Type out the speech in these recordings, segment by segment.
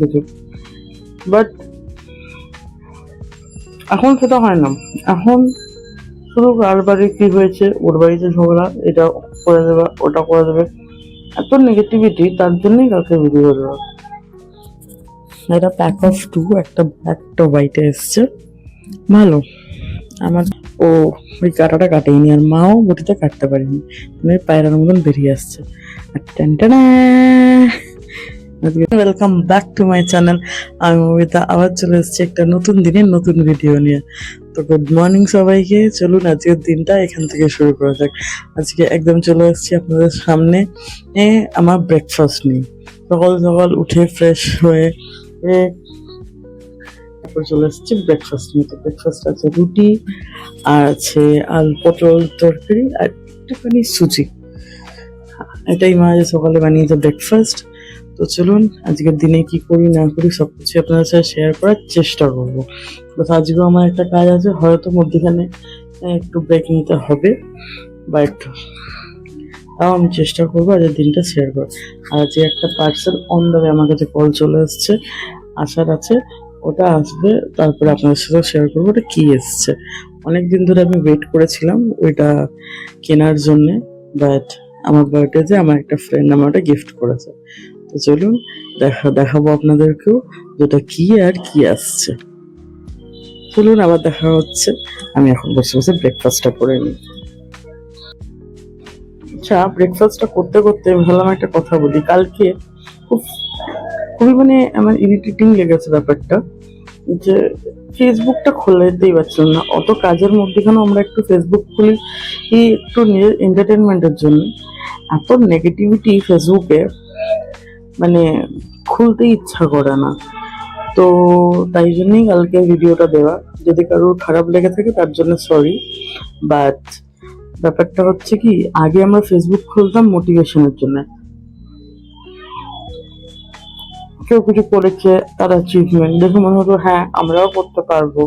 কিছু, বাট এখন সেটা হয় না। এখন শুধু কার বাড়ি কি হয়েছে, ওর বাড়িতে ঝগড়া, এটা করে দেবে ওটা করে দেবে, এত নেগেটিভিটি, তার জন্যই কালকে ভিডিও দেওয়া। এটা প্যাক অফ টু, একটা ব্ল্যাক একটা হোয়াইটে এসছে, ভালো। আমার ও ওই কাটাটা কাটেনি, আর মাও বটিতে কাটতে পারেনি, মানে পায়রার মতন বেরিয়ে আসছে। আর টেনটেনা, welcome back to my channel. আমি মমিতা আবার চলে এসেছি একটা নতুন দিনের নতুন ভিডিও নিয়ে। তো গুড মর্নিং সবাইকে, চলুন আজকের দিনটা এখান থেকে শুরু করা যাক। আজকে একদম চলে এসেছি আপনাদের সামনে আমার ব্রেকফাস্ট নিয়ে। সকাল সকাল উঠে ফ্রেশ হয়ে তারপর চলে এসেছি ব্রেকফাস্ট নিয়ে। তো ব্রেকফাস্ট আছে রুটি, আর আছে আলু পটল তরকারি, আর একটুখানি সুজি। এটাই মা যে সকালে বানিয়েছে ব্রেকফাস্ট। তো চলুন আজকের দিনে কি করি না করি সবকিছু আপনাদের সাথে শেয়ার করার চেষ্টা করবো। বাট আজকেও আমার একটা কাজ আছে, হয়তো মধ্যখানে একটু ব্রেক নিতে হবে, বাট তাও আমি চেষ্টা করবো আজকের দিনটা শেয়ার করার। আর আজকে একটা পার্সেল অন দ্য ওয়ে আমার কাছে কল চলে এসছে, আসার আছে, ওটা আসবে, তারপরে আপনাদের সাথে শেয়ার করবো ওটা কি এসছে। অনেকদিন ধরে আমি ওয়েট করেছিলাম ওইটা কেনার জন্যে, বাট আমার বার্থডেতে আমার একটা ফ্রেন্ড আমার ওটা গিফট করেছে। তো চলুন দেখাবো আপনাদেরকেও যেটা কি আর কি আসছে। চলুন আবার দেখা হচ্ছে। আমি এখন বসে বসে ব্রেকফাস্টটা করে নিই। আচ্ছা, ব্রেকফাস্টটা করতে করতে ভাবলাম একটা কথা বলি। কালকে খুব খুবই মানে আমার ইরিটেটিং লেগেছে ব্যাপারটা, যে ফেসবুকটা খোলাতেই পারছিলাম না। অত কাজের মধ্যেখানে আমরা একটু ফেসবুক খুলি একটু নিজের এন্টারটেনমেন্টের জন্য, এত নেগেটিভিটি ফেসবুকে, মানে খুলতে ইচ্ছা করে না। তো তাই জন্যই কালকে ভিডিওটা দেওয়া। যদি কারোর খারাপ লেগে থাকে তার জন্য সরি, বাট ব্যাপারটা হচ্ছে কি, আগে আমরা ফেসবুক খুলতাম মোটিভেশনের জন্য, কেউ কিছু করেছে তার অ্যাচিভমেন্ট দেখে মনে হতো হ্যাঁ আমরাও করতে পারবো,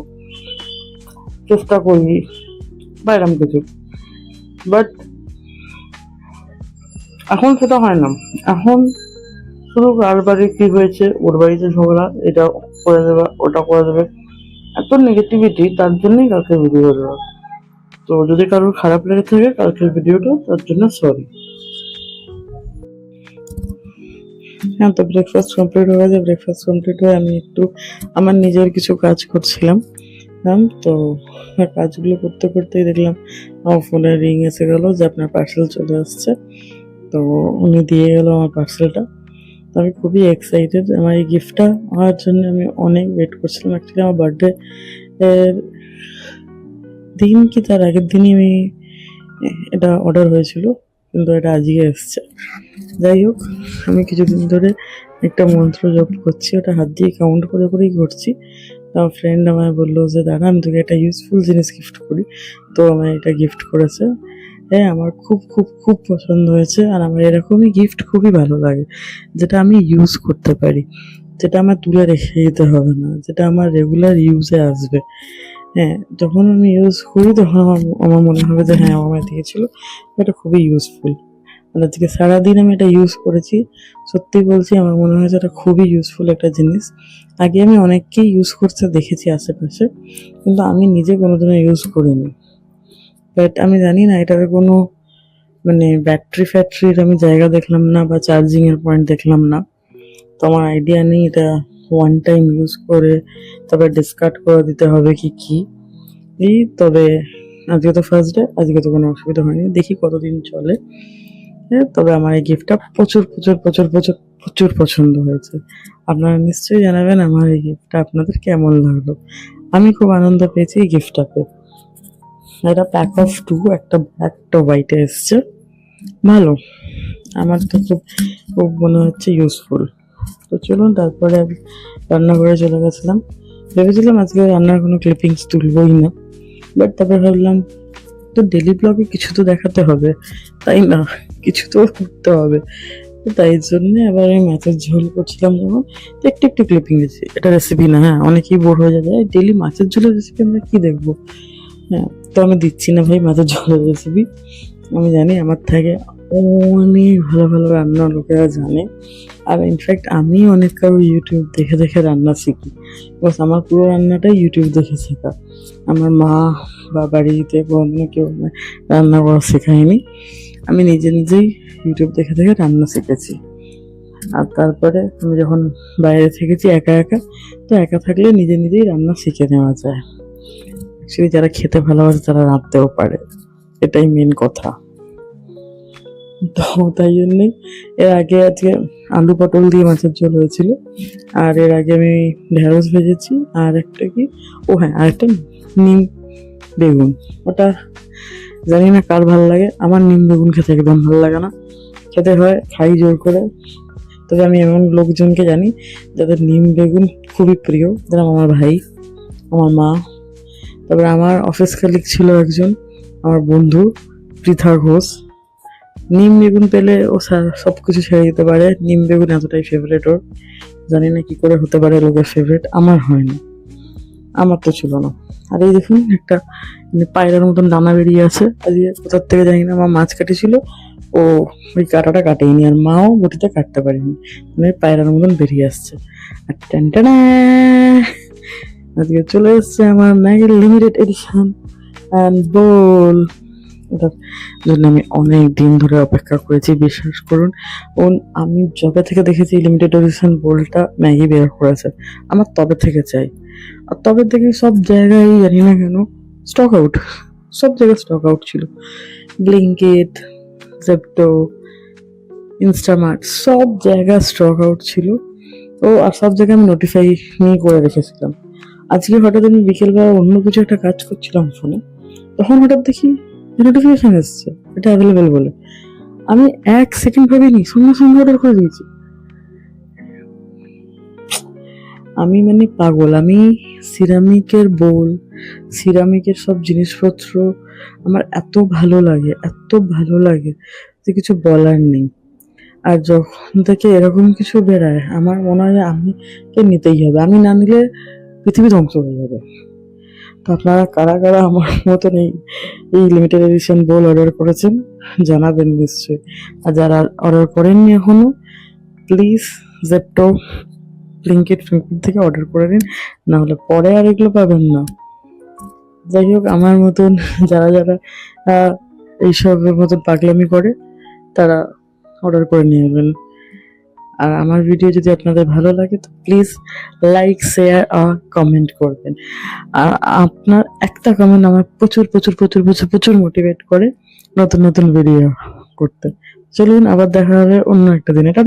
চেষ্টা করি বা এরকম কিছু। বাট এখন সেটা হয় না। এখন শুধু কার বাড়ি কি হয়েছে, ওর বাড়িতে ঝগড়া, এটা করে দেবে ওটা করে দেবে, এত নেগেটিভিটি, তার জন্যই কালকে ভিডিও দেওয়া। তো যদি কারোর খারাপ লেগে থাকে কালকের ভিডিওটা, তার জন্য সরি। হ্যাঁ, তো ব্রেকফাস্ট কমপ্লিট হয়ে গেছে। ব্রেকফাস্ট কমপ্লিট হয়ে আমি একটু আমার নিজের কিছু কাজ করছিলাম। তো কাজগুলো করতে করতেই দেখলাম আমার ফোনে রিং এসে গেল যে আপনার পার্সেল চলে আসছে। তো উনি দিয়ে গেল আমার পার্সেলটা। তো আমি খুবই এক্সাইটেড, আমার এই গিফটটা হওয়ার জন্য আমি অনেক ওয়েট করছিলাম। অ্যাকচুয়ালি আমার বার্থডে এর দিন কি তার আগের দিনই আমি এটা অর্ডার হয়েছিল, কিন্তু এটা আজকে এসছে। যাই হোক, আমি কিছুদিন ধরে একটা মন্ত্র জপ করছি, ওটা হাত দিয়ে কাউন্ট করে করেই করছি। আমার ফ্রেন্ড আমায় বললো যে দাদা আমি তোকে একটা ইউজফুল জিনিস গিফট করি, তো আমায় এটা গিফট করেছে। হ্যাঁ, আমার খুব খুব খুব পছন্দ হয়েছে, আর আমার এরকমই গিফট খুবই ভালো লাগে, যেটা আমি ইউজ করতে পারি, যেটা আমার তুলে রেখে দিতে হবে না, যেটা আমার রেগুলার ইউজে আসবে। হ্যাঁ, যখন আমি ইউজ করি তখন আমার আমার মনে হবে যে হ্যাঁ আমার দিয়েছিল, এটা খুবই ইউজফুল। মানে আজকে সারাদিন আমি এটা ইউজ করেছি, সত্যি বলছি আমার মনে হয়েছে এটা খুবই ইউজফুল একটা জিনিস। আগে আমি অনেককেই ইউজ করতে দেখেছি আশেপাশে, কিন্তু আমি নিজে কোনোদিনও ইউজ করিনি। বাট আমি জানি না এটার কোনো মানে ব্যাটারি ফ্যাক্টরির আমি জায়গা দেখলাম না, বা চার্জিং এর পয়েন্ট দেখলাম না। তো আমার আইডিয়া নেই এটা ওয়ান টাইম ইউজ করে তবে ডিসকার্ড করে দিতে হবে কি কি। তবে আজকে তো ফার্স্ট ডে, আজকে তো কোনো অসুবিধা হয়নি, দেখি কতদিন চলে। হ্যাঁ, তবে আমার এই গিফটটা প্রচুর প্রচুর প্রচুর প্রচুর প্রচুর পছন্দ হয়েছে। আপনারা নিশ্চয়ই জানাবেন আমার এই গিফটটা আপনাদের কেমন লাগলো। আমি খুব আনন্দ পেয়েছি এই গিফটটা পেয়ে। এটা প্যাক অফ টু, একটা ব্ল্যাক একটা হোয়াইটে এসছে, ভালো। আমার তো খুব খুব মনে হচ্ছে ইউজফুল। তো চলুন তারপরে আমি রান্নাঘরে চলে গেছিলাম। ভেবেছিলাম আজকে রান্নার কোনো ক্লিপিংস তুলবই না, বাট তারপরে ভাবলাম তো ডেলি ব্লগে কিছু তো দেখাতে হবে, তাই না, কিছু তো করতে হবে। তো তাই জন্য আবার আমি মাছের ঝোল করছিলাম যখন, তো একটু একটু ক্লিপিং দিচ্ছি। এটা রেসিপি না, হ্যাঁ অনেকেই বোর হয়ে যাবে ডেলি মাছের ঝোলের রেসিপি আমরা কি দেখবো। হ্যাঁ, তো আমি দিচ্ছি না ভাই মাছের ঝোলের রেসিপি। আমি জানি আমার থেকে অনেক ভালো ভালো রান্না লোকেরা জানে। আর ইনফ্যাক্ট আমি অনেক কারো ইউটিউব দেখে দেখে রান্না শিখি। বাস আমার পুরো রান্নাটাই ইউটিউব দেখে শেখা। আমার মা বা বাড়িতে কোনোদিনও কেউ আমায় রান্না করা শেখায়নি। আমি নিজে নিজেই ইউটিউব দেখে দেখে রান্না শিখেছি। আর তারপরে আমি যখন বাইরে থেকেছি একা একা, তো একা থাকলে নিজে নিজেই রান্না শিখে নেওয়া যায়। অ্যাকচুয়ালি যারা খেতে ভালোবাসে তারা রাঁধতেও পারে, এটাই মেন কথা। তো তাই জন্যই এর আগে আজকে আলু পটল দিয়ে মাছের ঝোল হয়েছিল, আর এর আগে আমি ঢেঁড়স ভেজেছি, আর একটা কি, ও হ্যাঁ, আর একটা নিম বেগুন। ওটা জানি না কার ভালো লাগে, আমার নিম বেগুন খেতে একদম ভালো লাগে না। খেতে হয়, খাই জোর করে। তবে আমি এমন লোকজনকে জানি যাদের নিম বেগুন খুবই প্রিয়, যেরকম আমার ভাই, আমার মা। তারপরে আমার অফিস কালিগ ছিল একজন, আমার বন্ধু পৃথা ঘোষ। নিম বেগুন পেলে ও সব কিছু ছেড়ে দিতে পারে। নিম বেগুন এতটাই ফেভারেট ওর, জানি না কি করে হতে পারে লোকের ফেভারিট, আমার হয়নি, আমার তো ছিল না। আর এই দেখুন একটা পায়রার মতন দানা বেরিয়ে আছে, আজকে কোথার থেকে জানি না। আমার মাছ কাটেছিল, ও ওই কাঁটাটা কাটেনি, আর মাও বটিতে কাটতে পারেনি, মানে পায়রার মতন বেরিয়ে আসছে। আর টেনটেনা আজকে চলে এসছে আমার ম্যাগির লিমিটেড এডিশন অ্যান্ড বোল। এটার জন্য আমি অনেক দিন ধরে অপেক্ষা করেছি, বিশ্বাস করুন। আমি যবে থেকে দেখেছি লিমিটেড এডিশন বোলটা ম্যাগি বের করেছে, আমার তবে থেকে চাই। আর তবে থেকে সব জায়গায় জানি না কেন স্টক আউট, সব জায়গায় স্টক আউট ছিল। ব্লিঙ্কিট, জেপ্টো, ইনস্টামার্ট, সব জায়গায় স্টক আউট ছিল। আর সব জায়গায় আমি নোটিফাই নিয়ে করে রেখেছিলাম। আজকে হঠাৎ আমি বিকেলবেলা অন্য কিছু একটা কাজ করছিলাম ফোনে, তখন হঠাৎ দেখি নোটিফিকেশন এসছে এটা অ্যাভেলেবেল বলে। আমি 1 সেকেন্ড ভাবিনি, সঙ্গে সঙ্গে অর্ডার করে দিয়েছি। আমি মানে পাগল। আমি সিরামিকের বোল, সিরামিকের সব জিনিসপত্র আমার এত ভালো লাগে, এত ভালো লাগে যে কিছু বলার নেই। আর যখন থেকে এরকম কিছু বেরায় আমার মনে হয় যে আমি নিতেই হবে, আমি না নিলে পৃথিবী ধ্বংস হয়ে যাবে। তো আপনারা কারা কারা আমার মতন এই লিমিটেড এডিশন বোল অর্ডার করেছেন জানাবেন নিশ্চয়ই। আর যারা অর্ডার করেননি এখনো, প্লিজ জেপ্টো, ব্লিঙ্কিট থেকে অর্ডার করে নিন, না হলে পরে আর এগুলো পাবেন না। যাই হোক, আমার মতন যারা যারা এইসবের মতন পাগলামি করে তারা অর্ডার করে নিয়ে নেবেন। আর আমার ভিডিও যদি আপনাদের ভালো লাগে তো প্লিজ লাইক, শেয়ার আর কমেন্ট করবেন। আর আপনার একটা কমেন্ট আমার প্রচুর প্রচুর প্রচুর প্রচুর প্রচুর মোটিভেট করে নতুন নতুন ভিডিও করতে। চলুন আবার দেখা হবে অন্য একটা দিনে, টাটা।